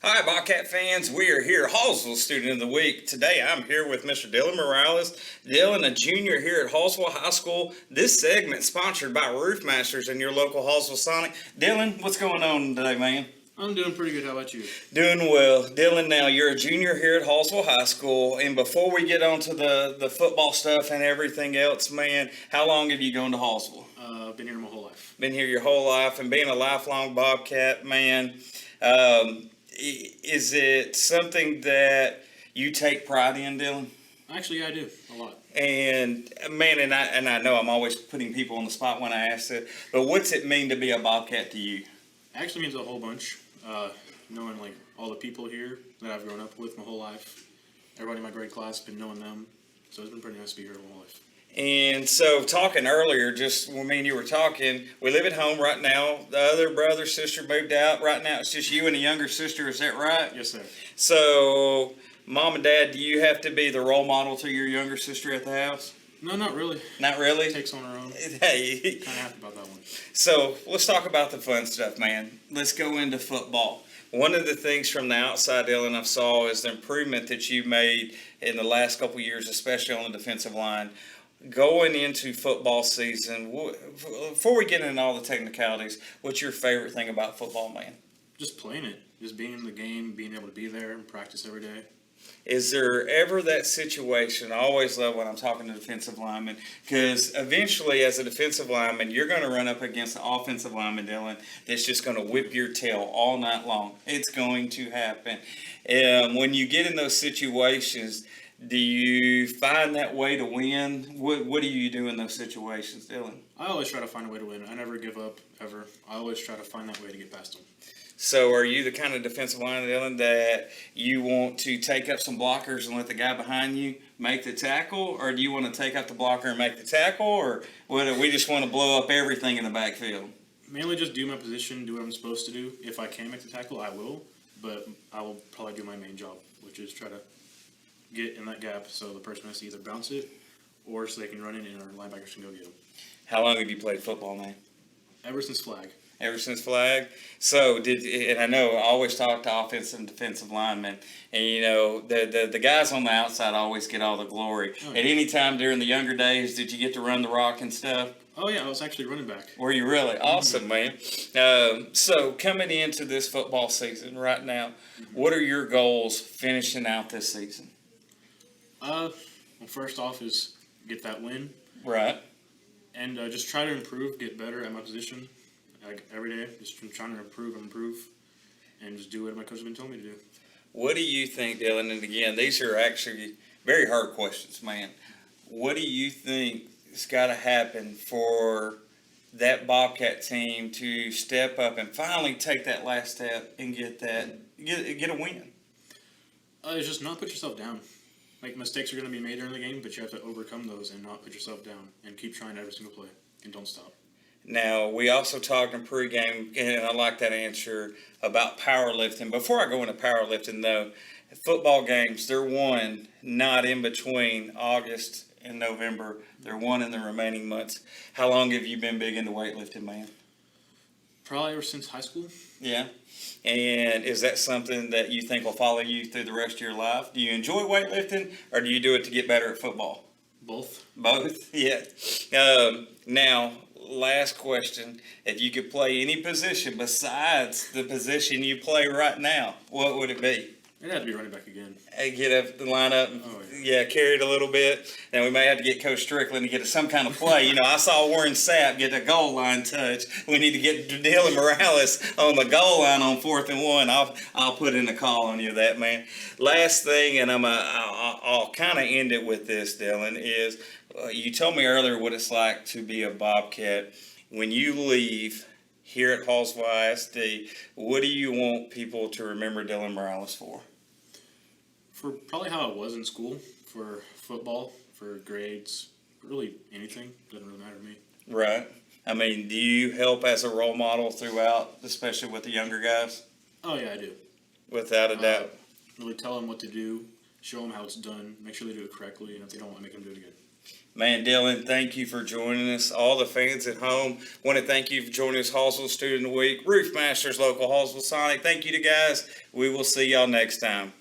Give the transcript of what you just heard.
Hi, Bobcat fans. We are here, Hallsville Student of the Week. Today I'm here with Mr. Dillon Moralez. Dillon, a junior here at Hallsville High School. This segment sponsored by Roof Masters and your local Hallsville Sonic. Dillon, what's going on today, man? I'm doing pretty good. How about you? Doing well. Dillon, now you're a junior here at Hallsville High School. And before we get on to the football stuff and everything else, man, how long have you gone to Hallsville? I've been here my whole life. Been here your whole life and being a lifelong Bobcat, man. Is it something that you take pride in, Dillon? Actually, I do a lot. And man, and I know I'm always putting people on the spot when I ask it, but what's it mean to be a Bobcat to you? Actually means a whole bunch. Knowing like all the people here that I've grown up with my whole life. Everybody in my grade class, been knowing them. So it's been pretty nice to be here my whole life. And so, talking earlier, just when me and you were talking, we live at home right now. The other brother, sister moved out. Right now, it's just you and a younger sister. Is that right? Yes, sir. So, mom and dad, do you have to be the role model to your younger sister at the house? No, not really. Not really? It takes on her own. Hey. Kind of happy about that one. So, let's talk about the fun stuff, man. Let's go into football. One of the things from the outside, Dillon, I saw is the improvement that you made in the last couple of years, especially on the defensive line. Going into football season, before we get into all the technicalities, what's your favorite thing about football, man? Just playing it. Just being in the game, being able to be there and practice every day. Is there ever that situation? I always love when I'm talking to defensive linemen, because eventually, as a defensive lineman, you're going to run up against an offensive lineman, Dillon, that's just going to whip your tail all night long. It's going to happen. When you get in those situations, do you find that way to win? What do you do in those situations, Dillon? I always try to find a way to win. I never give up, ever. I always try to find that way to get past them. So are you the kind of defensive lineman, Dillon, that you want to take up some blockers and let the guy behind you make the tackle? Or do you want to take up the blocker and make the tackle? Or we just want to blow up everything in the backfield? Mainly just do my position, do what I'm supposed to do. If I can make the tackle, I will. But I will probably do my main job, which is try to get in that gap so the person has to either bounce it or so they can run it and our linebackers can go get them. How long have you played football, man? Ever since flag. Ever since flag. So and I know I always talk to offensive and defensive linemen, and you know the guys on the outside always get all the glory. Oh, yeah. At any time during the younger days, did you get to run the rock and stuff? Oh yeah, I was actually running back. Were you really? Awesome, man. So coming into this football season right now, what are your goals finishing out this season? Well, first off is get that win. Right. And just try to improve, get better at my position. Like every day, just trying to improve, and just do what my coach has been telling me to do. What do you think, Dillon? And again, these are actually very hard questions, man. What do you think has got to happen for that Bobcat team to step up and finally take that last step and get a win? It's just not put yourself down. Like, mistakes are going to be made during the game, but you have to overcome those and not put yourself down and keep trying every single play and don't stop. Now, we also talked in pregame, and I like that answer, about powerlifting. Before I go into powerlifting, though, football games, they're won not in between August and November. They're won in the remaining months. How long have you been big into weightlifting, man? Probably ever since high school. Yeah. And is that something that you think will follow you through the rest of your life? Do you enjoy weightlifting, or do you do it to get better at football? Both. Both? Yeah. Now, last question. If you could play any position besides the position you play right now, what would it be? It'd have to be running back again. Hey, get up the lineup, and, carry it a little bit. Now, we may have to get Coach Strickland to get some kind of play. You know, I saw Warren Sapp get a goal line touch. We need to get Dillon Moralez on the goal line on 4th and 1. I'll put in a call on you that, man. Last thing, and I'll kind of end it with this, Dillon, is you told me earlier what it's like to be a Bobcat. When you leave here at Hallsville ISD, what do you want people to remember Dillon Moralez for? For probably how I was in school, for football, for grades, really anything. Doesn't really matter to me. Right. I mean, do you help as a role model throughout, especially with the younger guys? Oh, yeah, I do. Without a doubt. Really tell them what to do, show them how it's done, make sure they do it correctly, and if they don't want to, make them do it again. Man, Dillon, thank you for joining us. All the fans at home, want to thank you for joining us. Hallsville Student of the Week, Roof Masters, local Hallsville Sonic. Thank you to guys. We will see y'all next time.